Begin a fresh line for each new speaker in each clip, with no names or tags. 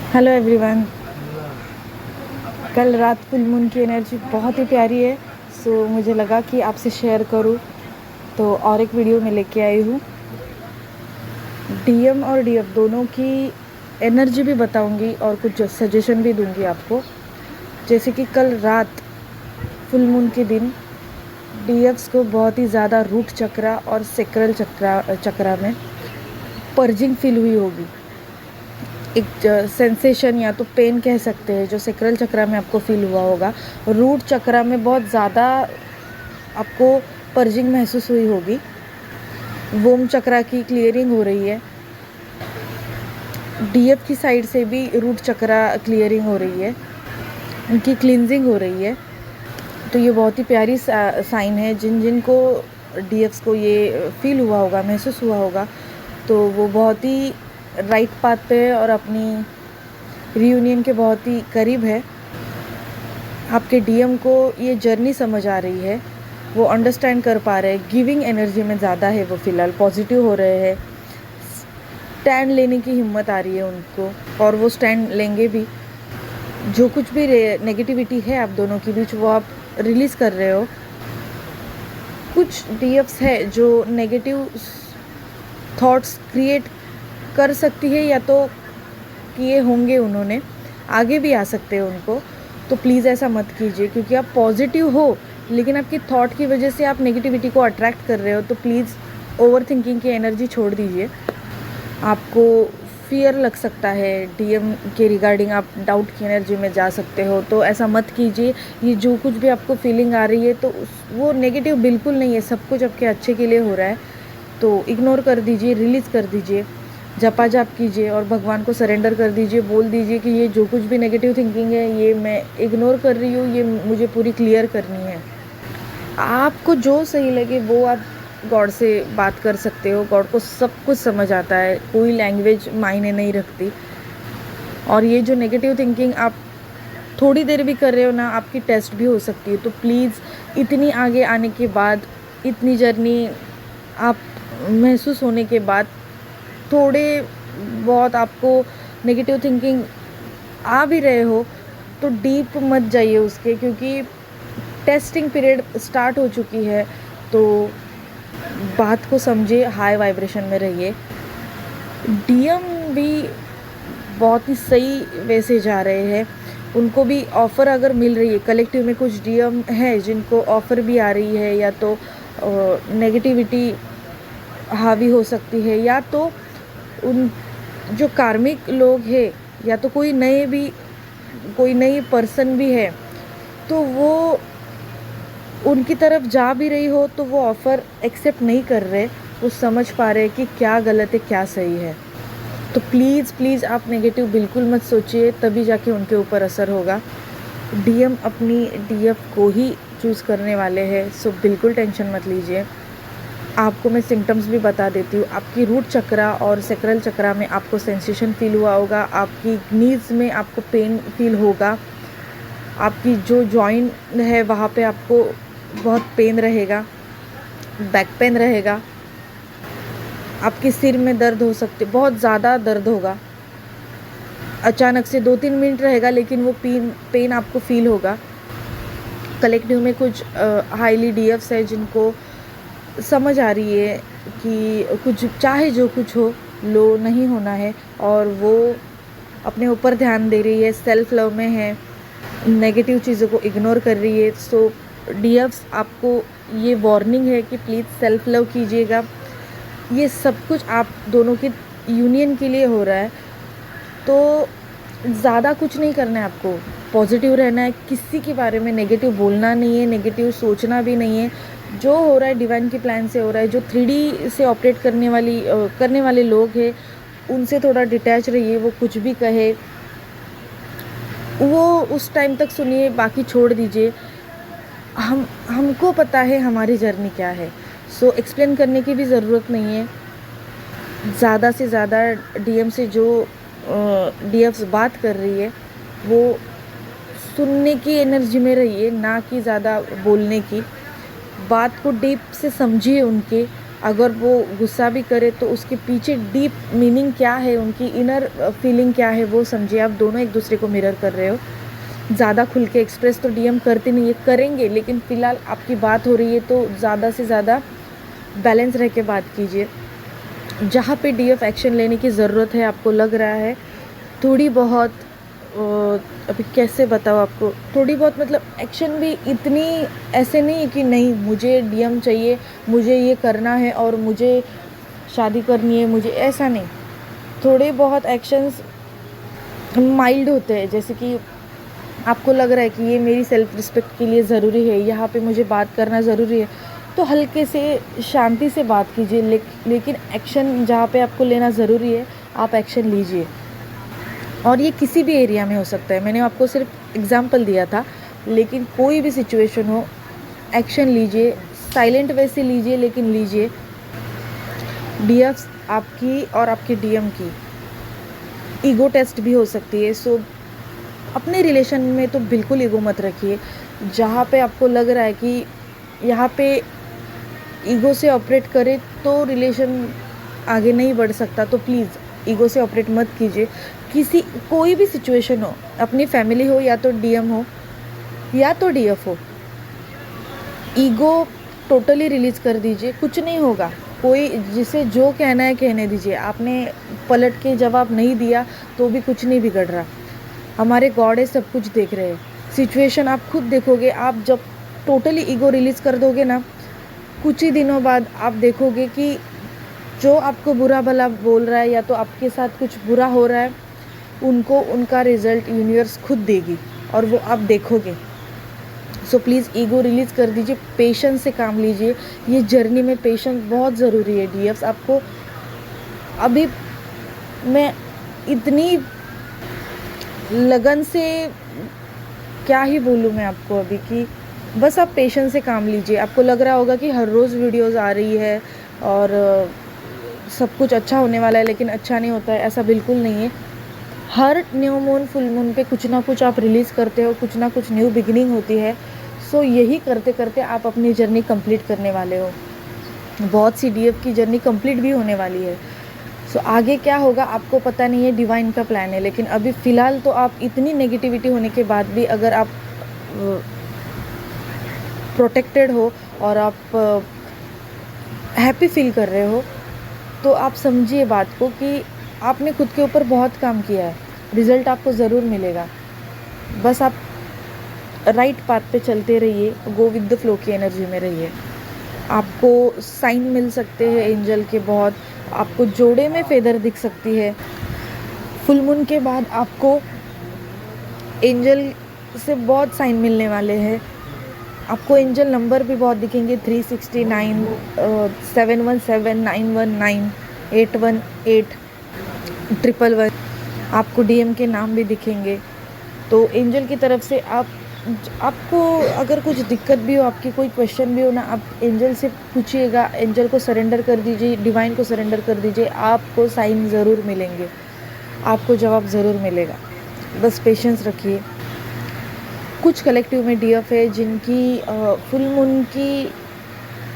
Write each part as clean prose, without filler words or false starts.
Hello everyone. कल रात full moon की एनर्जी बहुत ही प्यारी है। मुझे लगा कि आपसे शेयर करूं, तो और एक वीडियो में लेके आई हूँ। डीएम और डीएफ दोनों की एनर्जी भी बताऊंगी और कुछ सजेशन भी दूंगी आपको। जैसे कि कल रात फुल मून के दिन डीएफ्स को बहुत ही ज़्यादा रूट चक्रा और सेक्रल चक्रा में पर्जिंग फील हुई होगी। एक सेंसेशन या तो पेन कह सकते हैं जो सेक्रल चक्रा में आपको फील हुआ होगा। रूट चक्रा में बहुत ज़्यादा आपको पर्जिंग महसूस हुई होगी। वोम चक्रा की क्लियरिंग हो रही है। डीएफ की साइड से भी रूट चक्रा क्लियरिंग हो रही है, उनकी क्लींजिंग हो रही है। तो ये बहुत ही प्यारी साइन है। जिन जिन को डीएफ्स को ये फील हुआ होगा, महसूस हुआ होगा, तो वो बहुत ही राइट पाथ पे है और अपनी रीयूनियन के बहुत ही करीब है। आपके डीएम को ये जर्नी समझ आ रही है, वो अंडरस्टैंड कर पा रहे हैं। गिविंग एनर्जी में ज़्यादा है, वो फ़िलहाल पॉजिटिव हो रहे हैं। स्टैंड लेने की हिम्मत आ रही है उनको और वो स्टैंड लेंगे भी। जो कुछ भी नेगेटिविटी है आप दोनों के बीच, वो आप रिलीज़ कर रहे हो। कुछ डीएफ्स है जो नेगेटिव थॉट्स क्रिएट कर सकती है या तो किए होंगे, उन्होंने आगे भी आ सकते हैं उनको। तो प्लीज़ ऐसा मत कीजिए, क्योंकि आप पॉजिटिव हो लेकिन आपकी थॉट की वजह से आप नेगेटिविटी को अट्रैक्ट कर रहे हो। तो प्लीज़ ओवर थिंकिंग की एनर्जी छोड़ दीजिए। आपको फियर लग सकता है डीएम के रिगार्डिंग, आप डाउट की एनर्जी में जा सकते हो, तो ऐसा मत कीजिए। ये जो कुछ भी आपको फीलिंग आ रही है तो वो नेगेटिव बिल्कुल नहीं है, सब कुछ आपके अच्छे के लिए हो रहा है। तो इग्नोर कर दीजिए, रिलीज़ कर दीजिए, जपा जाप कीजिए और भगवान को सरेंडर कर दीजिए। बोल दीजिए कि ये जो कुछ भी नेगेटिव थिंकिंग है ये मैं इग्नोर कर रही हूँ, ये मुझे पूरी क्लियर करनी है। आपको जो सही लगे वो आप गॉड से बात कर सकते हो। गॉड को सब कुछ समझ आता है, कोई लैंग्वेज मायने नहीं रखती। और ये जो नेगेटिव थिंकिंग आप थोड़ी देर भी कर रहे हो ना, आपकी टेस्ट भी हो सकती है। तो प्लीज़ इतनी आगे आने के बाद, इतनी जर्नी आप महसूस होने के बाद, थोड़े बहुत आपको नेगेटिव थिंकिंग आ भी रहे हो तो डीप मत जाइए उसके, क्योंकि टेस्टिंग पीरियड स्टार्ट हो चुकी है। तो बात को समझिए, हाई वाइब्रेशन में रहिए। डीएम भी बहुत ही सही वे से जा रहे हैं, उनको भी ऑफ़र अगर मिल रही है। कलेक्टिव में कुछ डीएम है जिनको ऑफ़र भी आ रही है, या तो नेगेटिविटी हावी हो सकती है, या तो उन जो कार्मिक लोग हैं, या तो कोई नई पर्सन भी है, तो वो उनकी तरफ जा भी रही हो तो वो ऑफ़र एक्सेप्ट नहीं कर रहे। वो समझ पा रहे कि क्या गलत है क्या सही है। तो प्लीज़ आप नेगेटिव बिल्कुल मत सोचिए, तभी जाके उनके ऊपर असर होगा। डीएम अपनी डीएफ को ही चूज़ करने वाले हैं, सो बिल्कुल टेंशन मत लीजिए। आपको मैं सिम्टम्स भी बता देती हूँ। आपकी रूट चक्रा और सेक्रल चक्रा में आपको सेंसेशन फील हुआ होगा। आपकी नीज़ में आपको पेन फील होगा। आपकी जो जॉइंट है वहाँ पे आपको बहुत पेन रहेगा, बैक पेन रहेगा। आपके सिर में दर्द हो सकते, बहुत ज़्यादा दर्द होगा। अचानक से 2-3 मिनट रहेगा लेकिन वो पेन आपको फील होगा। कलेक्टिव में कुछ हाईली डीएफ्स है जिनको समझ आ रही है कि कुछ चाहे जो कुछ हो, लो नहीं होना है, और वो अपने ऊपर ध्यान दे रही है, सेल्फ लव में है, नेगेटिव चीज़ों को इग्नोर कर रही है। सो डीएफ्स, आपको ये वार्निंग है कि प्लीज़ सेल्फ लव कीजिएगा। ये सब कुछ आप दोनों के यूनियन के लिए हो रहा है, तो ज़्यादा कुछ नहीं करना है आपको। पॉजिटिव रहना है, किसी के बारे में नेगेटिव बोलना नहीं है, नेगेटिव सोचना भी नहीं है। जो हो रहा है डिवाइन के प्लान से हो रहा है। जो 3D से ऑपरेट करने वाले लोग हैं, उनसे थोड़ा डिटैच रहिए। वो कुछ भी कहे वो उस टाइम तक सुनिए, बाकी छोड़ दीजिए। हमको पता है हमारी जर्नी क्या है, सो एक्सप्लेन करने की भी ज़रूरत नहीं है। ज़्यादा से ज़्यादा डीएम से जो डीएफ्स बात कर रही है वो सुनने की एनर्जी में रहिए, ना कि ज़्यादा बोलने की। बात को डीप से समझिए उनके, अगर वो गुस्सा भी करे तो उसके पीछे डीप मीनिंग क्या है, उनकी इनर फीलिंग क्या है वो समझिए। आप दोनों एक दूसरे को मिरर कर रहे हो। ज़्यादा खुल के एक्सप्रेस तो डीएम करते नहीं है, करेंगे, लेकिन फ़िलहाल आपकी बात हो रही है तो ज़्यादा से ज़्यादा बैलेंस रह के बात कीजिए। जहाँ पे डीएफ एक्शन लेने की ज़रूरत है, आपको लग रहा है थोड़ी बहुत, अभी कैसे बताऊँ आपको, थोड़ी बहुत मतलब एक्शन भी इतनी ऐसे नहीं है कि नहीं मुझे डीएम चाहिए, मुझे ये करना है और मुझे शादी करनी है, मुझे ऐसा नहीं। थोड़े बहुत एक्शंस माइल्ड होते हैं, जैसे कि आपको लग रहा है कि ये मेरी सेल्फ रिस्पेक्ट के लिए ज़रूरी है, यहाँ पे मुझे बात करना ज़रूरी है, तो हल्के से शांति से बात कीजिए। लेकिन एक्शन जहाँ पे आपको लेना ज़रूरी है, आप एक्शन लीजिए। और ये किसी भी एरिया में हो सकता है, मैंने आपको सिर्फ एग्जांपल दिया था, लेकिन कोई भी सिचुएशन हो, एक्शन लीजिए। साइलेंट वैसे लीजिए, लेकिन लीजिए। डीएफ्स आपकी और आपके डीएम की ईगो टेस्ट भी हो सकती है, सो अपने रिलेशन में तो बिल्कुल ईगो मत रखिए। जहाँ पे आपको लग रहा है कि यहाँ पे ईगो से ऑपरेट करे तो रिलेशन आगे नहीं बढ़ सकता, तो प्लीज़ ईगो से ऑपरेट मत कीजिए। कोई भी सिचुएशन हो, अपनी फैमिली हो या तो डीएम हो या तो डीएफ हो, ईगो टोटली रिलीज़ कर दीजिए, कुछ नहीं होगा। कोई जिसे जो कहना है कहने दीजिए। आपने पलट के जवाब नहीं दिया तो भी कुछ नहीं बिगड़ रहा। हमारे गॉड है, सब कुछ देख रहे हैं। सिचुएशन आप खुद देखोगे। आप जब टोटली ईगो रिलीज़ कर दोगे ना, कुछ ही दिनों बाद आप देखोगे कि जो आपको बुरा भला बोल रहा है या तो आपके साथ कुछ बुरा हो रहा है, उनको उनका रिज़ल्ट यूनिवर्स खुद देगी और वो आप देखोगे। सो प्लीज़ ईगो रिलीज़ कर दीजिए, पेशेंस से काम लीजिए। ये जर्नी में पेशेंस बहुत ज़रूरी है डीएफ्स। आपको अभी मैं इतनी लगन से क्या ही बोलूँ मैं आपको अभी, कि बस आप पेशेंस से काम लीजिए। आपको लग रहा होगा कि हर रोज़ वीडियोस आ रही है और सब कुछ अच्छा होने वाला है, लेकिन अच्छा नहीं होता है, ऐसा बिल्कुल नहीं है। हर न्यू मून फुल मून पे कुछ ना कुछ आप रिलीज़ करते हो, कुछ ना कुछ न्यू बिगिनिंग होती है। सो यही करते करते आप अपनी जर्नी कंप्लीट करने वाले हो। बहुत सी डीएफ की जर्नी कंप्लीट भी होने वाली है। सो आगे क्या होगा आपको पता नहीं है, डिवाइन का प्लान है। लेकिन अभी फ़िलहाल तो आप इतनी नेगेटिविटी होने के बाद भी अगर आप प्रोटेक्टेड हो और आप हैप्पी फील कर रहे हो, तो आप समझिए बात को कि आपने खुद के ऊपर बहुत काम किया है। रिज़ल्ट आपको ज़रूर मिलेगा। बस आप राइट पाथ पे चलते रहिए, गो विद द फ्लो की एनर्जी में रहिए। आपको साइन मिल सकते हैं एंजल के बहुत, आपको जोड़े में फेदर दिख सकती है। फुल मून के बाद आपको एंजल से बहुत साइन मिलने वाले हैं। आपको एंजल नंबर भी बहुत दिखेंगे, 369, 717, 919, 818, 111। आपको डीएम के नाम भी दिखेंगे। तो एंजल की तरफ से आपको अगर कुछ दिक्कत भी हो, आपकी कोई क्वेश्चन भी हो ना, आप एंजल से पूछिएगा। एंजल को सरेंडर कर दीजिए, डिवाइन को सरेंडर कर दीजिए। आपको साइन ज़रूर मिलेंगे, आपको जवाब ज़रूर मिलेगा। बस पेशेंस रखिए। कुछ कलेक्टिव में डीएफ है जिनकी फुल मून की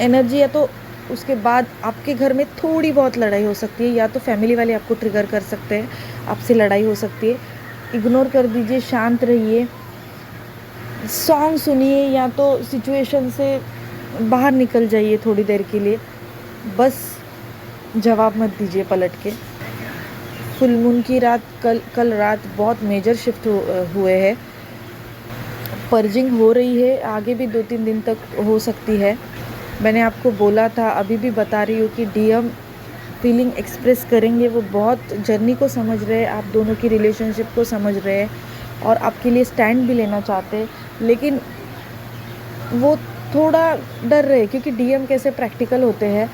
एनर्जी है, तो उसके बाद आपके घर में थोड़ी बहुत लड़ाई हो सकती है, या तो फैमिली वाले आपको ट्रिगर कर सकते हैं, आपसे लड़ाई हो सकती है। इग्नोर कर दीजिए, शांत रहिए, सॉन्ग सुनिए, या तो सिचुएशन से बाहर निकल जाइए थोड़ी देर के लिए। बस जवाब मत दीजिए पलट के। फुल मून की रात कल रात बहुत मेजर शिफ्ट हुए हैं। पर्जिंग हो रही है, आगे भी 2-3 दिन तक हो सकती है। मैंने आपको बोला था, अभी भी बता रही हूँ कि डीएम फीलिंग एक्सप्रेस करेंगे। वो बहुत जर्नी को समझ रहे हैं, आप दोनों की रिलेशनशिप को समझ रहे हैं और आपके लिए स्टैंड भी लेना चाहते हैं, लेकिन वो थोड़ा डर रहे, क्योंकि डीएम कैसे प्रैक्टिकल होते हैं,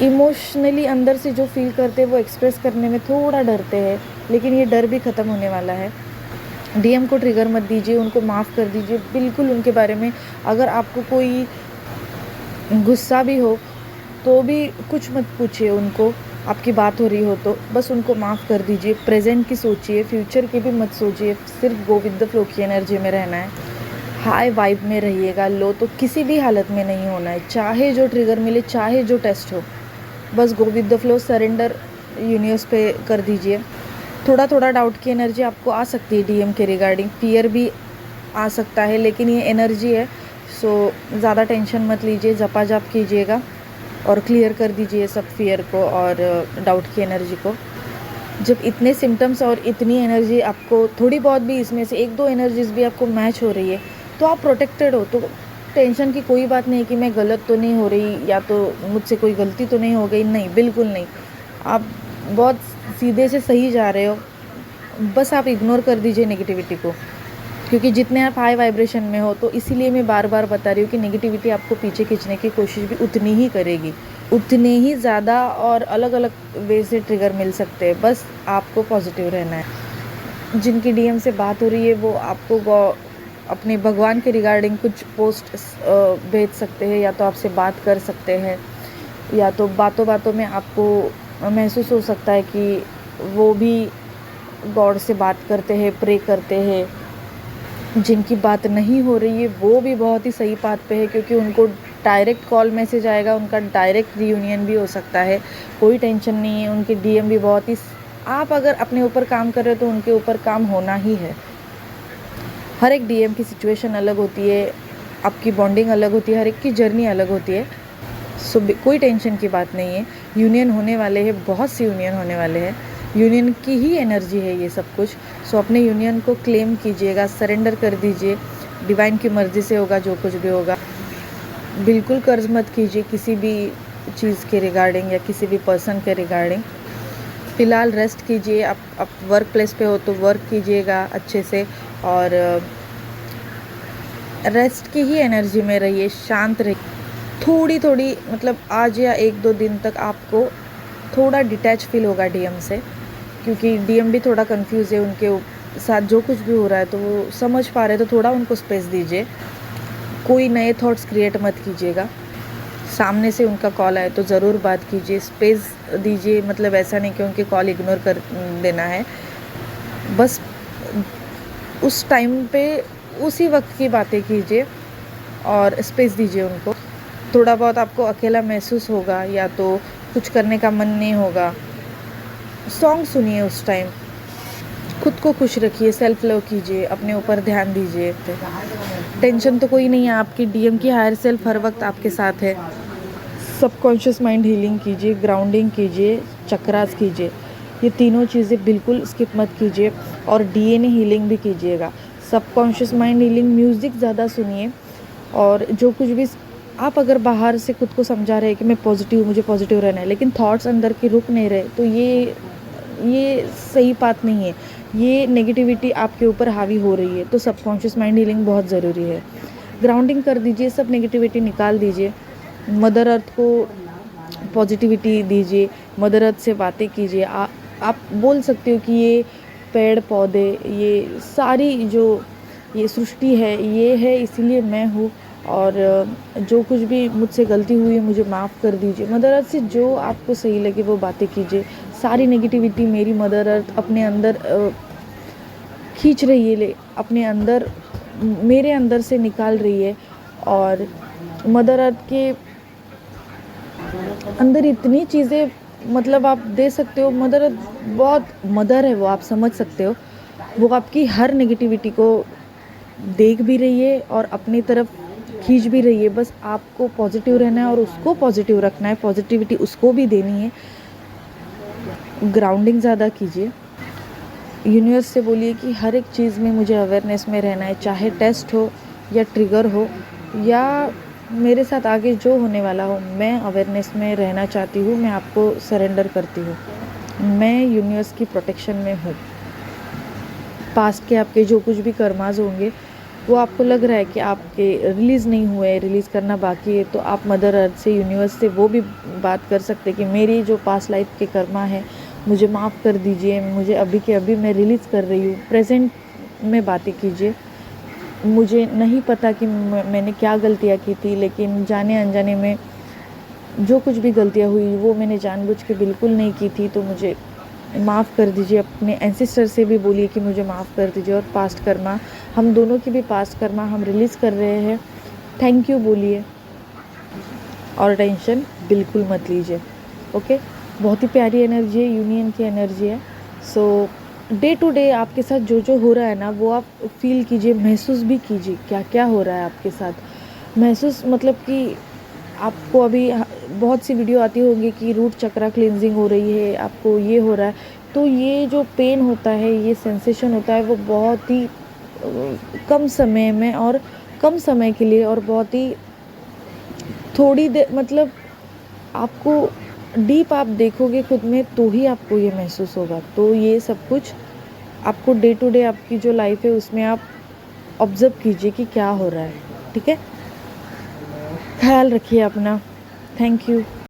इमोशनली अंदर से जो फील करते हैं वो एक्सप्रेस करने में थोड़ा डरते हैं। लेकिन ये डर भी ख़त्म होने वाला है। डीएम को ट्रिगर मत दीजिए, उनको माफ़ कर दीजिए बिल्कुल। उनके बारे में अगर आपको कोई गुस्सा भी हो तो भी कुछ मत पूछिए उनको, आपकी बात हो रही हो तो बस उनको माफ़ कर दीजिए। प्रेजेंट की सोचिए, फ्यूचर की भी मत सोचिए, सिर्फ गो विद द फ्लो की एनर्जी में रहना है। हाई वाइब में रहिएगा, लो तो किसी भी हालत में नहीं होना है, चाहे जो ट्रिगर मिले, चाहे जो टेस्ट हो, बस go with the flow, surrender universe पे कर दीजिए। थोड़ा थोड़ा डाउट की एनर्जी आपको आ सकती है डीएम के रिगार्डिंग, फियर भी आ सकता है, लेकिन ये एनर्जी है, सो ज़्यादा टेंशन मत लीजिए, जपा जाप कीजिएगा और क्लियर कर दीजिए सब फियर को और डाउट की एनर्जी को। जब इतने सिम्टम्स और इतनी एनर्जी आपको, थोड़ी बहुत भी इसमें से एक दो एनर्जीज भी आपको मैच हो रही है, तो आप प्रोटेक्टेड हो, तो टेंशन की कोई बात नहीं कि मैं गलत तो नहीं हो रही या तो मुझसे कोई गलती तो नहीं हो गई, नहीं, बिल्कुल नहीं। आप बहुत सीधे से सही जा रहे हो, बस आप इग्नोर कर दीजिए नेगेटिविटी को, क्योंकि जितने आप हाई वाइब्रेशन में हो, तो इसीलिए मैं बार बार बता रही हूँ कि नेगेटिविटी आपको पीछे खींचने की कोशिश भी उतनी ही करेगी, उतने ही ज़्यादा और अलग अलग वे से ट्रिगर मिल सकते हैं, बस आपको पॉजिटिव रहना है। जिनकी डीएम से बात हो रही है वो आपको अपने भगवान के रिगार्डिंग कुछ पोस्ट भेज सकते हैं, या तो आपसे बात कर सकते हैं, या तो बातों बातों में आपको महसूस हो सकता है कि वो भी गॉड से बात करते हैं, प्रे करते हैं। जिनकी बात नहीं हो रही है वो भी बहुत ही सही बात पे है, क्योंकि उनको डायरेक्ट कॉल मैसेज आएगा, उनका डायरेक्ट रियूनियन भी हो सकता है, कोई टेंशन नहीं है। उनके डीएम भी बहुत ही, आप अगर अपने ऊपर काम कर रहे हो तो उनके ऊपर काम होना ही है। हर एक डीएम की सिचुएशन अलग होती है, आपकी बॉन्डिंग अलग होती है, हर एक की जर्नी अलग होती है, सो कोई टेंशन की बात नहीं है। यूनियन होने वाले हैं, बहुत सी यूनियन होने वाले हैं, यूनियन की ही एनर्जी है ये सब कुछ। सो अपने यूनियन को क्लेम कीजिएगा, सरेंडर कर दीजिए, डिवाइन की मर्ज़ी से होगा जो कुछ भी होगा। बिल्कुल कर्ज मत कीजिए किसी भी चीज़ के रिगार्डिंग या किसी भी पर्सन के रिगार्डिंग। फ़िलहाल रेस्ट कीजिए, आप वर्क प्लेस पे हो तो वर्क कीजिएगा अच्छे से, और रेस्ट की ही एनर्जी में रहिए, शांत रहिए। थोड़ी थोड़ी मतलब आज या एक दो दिन तक आपको थोड़ा डिटैच फील होगा डीएम से, क्योंकि डीएम भी थोड़ा कंफ्यूज है, उनके साथ जो कुछ भी हो रहा है तो वो समझ पा रहे हैं, तो थोड़ा उनको स्पेस दीजिए। कोई नए थॉट्स क्रिएट मत कीजिएगा। सामने से उनका कॉल आए तो ज़रूर बात कीजिए, स्पेस दीजिए, मतलब ऐसा नहीं कि उनके कॉल इग्नोर कर देना है, बस उस टाइम पे उसी वक्त की बातें कीजिए और स्पेस दीजिए उनको। थोड़ा बहुत आपको अकेला महसूस होगा या तो कुछ करने का मन नहीं होगा, सॉन्ग सुनिए उस टाइम, खुद को खुश रखिए, सेल्फ लव कीजिए, अपने ऊपर ध्यान दीजिए। टेंशन तो कोई नहीं है, आपकी डीएम की हायर सेल्फ हर वक्त आपके साथ है। सबकॉन्शियस माइंड हीलिंग कीजिए, ग्राउंडिंग कीजिए, चक्रास कीजिए, ये तीनों चीज़ें बिल्कुल स्किप मत कीजिए, और डीएनए हीलिंग भी कीजिएगा। सबकॉन्शियस माइंड हीलिंग, म्यूज़िक ज़्यादा सुनिए, और जो कुछ भी आप अगर बाहर से खुद को समझा रहे हैं कि मैं पॉजिटिव, मुझे पॉजिटिव रहना है, लेकिन थॉट्स अंदर के रुक नहीं रहे, तो ये सही बात नहीं है, ये नेगेटिविटी आपके ऊपर हावी हो रही है। तो सबकॉन्शियस माइंड हीलिंग बहुत ज़रूरी है। ग्राउंडिंग कर दीजिए, सब नेगेटिविटी निकाल दीजिए, मदर अर्थ को पॉजिटिविटी दीजिए, मदर अर्थ से बातें कीजिए। आप बोल सकते हो कि ये पेड़ पौधे, ये सारी जो ये सृष्टि है, ये है इसीलिए मैं हूँ, और जो कुछ भी मुझसे गलती हुई है मुझे माफ़ कर दीजिए। मदर अर्थ से जो आपको सही लगे वो बातें कीजिए। सारी नेगेटिविटी मेरी मदर अर्थ अपने अंदर खींच रही है, अपने अंदर, मेरे अंदर से निकाल रही है, और मदर अर्थ के अंदर इतनी चीज़ें, मतलब आप दे सकते हो, मदर अर्थ बहुत मदर है, वो आप समझ सकते हो, वो आपकी हर नेगेटिविटी को देख भी रही है और अपनी तरफ खींच भी रही है। बस आपको पॉजिटिव रहना है और उसको पॉजिटिव रखना है, पॉजिटिविटी उसको भी देनी है। ग्राउंडिंग ज़्यादा कीजिए, यूनिवर्स से बोलिए कि हर एक चीज़ में मुझे अवेयरनेस में रहना है, चाहे टेस्ट हो या ट्रिगर हो या मेरे साथ आगे जो होने वाला हो, मैं अवेयरनेस में रहना चाहती हूँ, मैं आपको सरेंडर करती हूँ, मैं यूनिवर्स की प्रोटेक्शन में हूँ। पास्ट के आपके जो कुछ भी कर्माज होंगे, वो आपको लग रहा है कि आपके रिलीज़ नहीं हुए, रिलीज़ करना बाकी है, तो आप मदर अर्थ से, यूनिवर्स से वो भी बात कर सकते हैं कि मेरी जो पास्ट लाइफ के कर्मा है मुझे माफ़ कर दीजिए, मुझे अभी के अभी मैं रिलीज़ कर रही हूँ। प्रेजेंट में बातें कीजिए, मुझे नहीं पता कि मैंने क्या गलतियाँ की थी, लेकिन जाने अनजाने में जो कुछ भी गलतियाँ हुई वो मैंने जानबूझ के बिल्कुल नहीं की थी, तो मुझे माफ़ कर दीजिए, अपने एंसेस्टर से भी बोलिए कि मुझे माफ़ कर दीजिए। और पास्ट कर्मा, हम दोनों की भी पास्ट कर्मा हम रिलीज़ कर रहे हैं। थैंक यू बोलिए और टेंशन बिल्कुल मत लीजिए। ओके, बहुत ही प्यारी एनर्जी है, यूनियन की एनर्जी है। सो डे टू डे आपके साथ जो जो हो रहा है ना, वो आप फील कीजिए, महसूस भी कीजिए क्या क्या हो रहा है आपके साथ। महसूस मतलब कि आपको अभी बहुत सी वीडियो आती होंगी कि रूट चक्रा क्लींजिंग हो रही है, आपको ये हो रहा है। तो ये जो पेन होता है, ये सेंसेशन होता है, वो बहुत ही कम समय में और कम समय के लिए और बहुत ही थोड़ी देर, मतलब आपको डीप आप देखोगे खुद में तो ही आपको ये महसूस होगा। तो ये सब कुछ आपको डे टू डे आपकी जो लाइफ है उसमें आप ऑब्ज़र्व कीजिए कि क्या हो रहा है। ठीक है, ख्याल रखिए अपना। Thank you.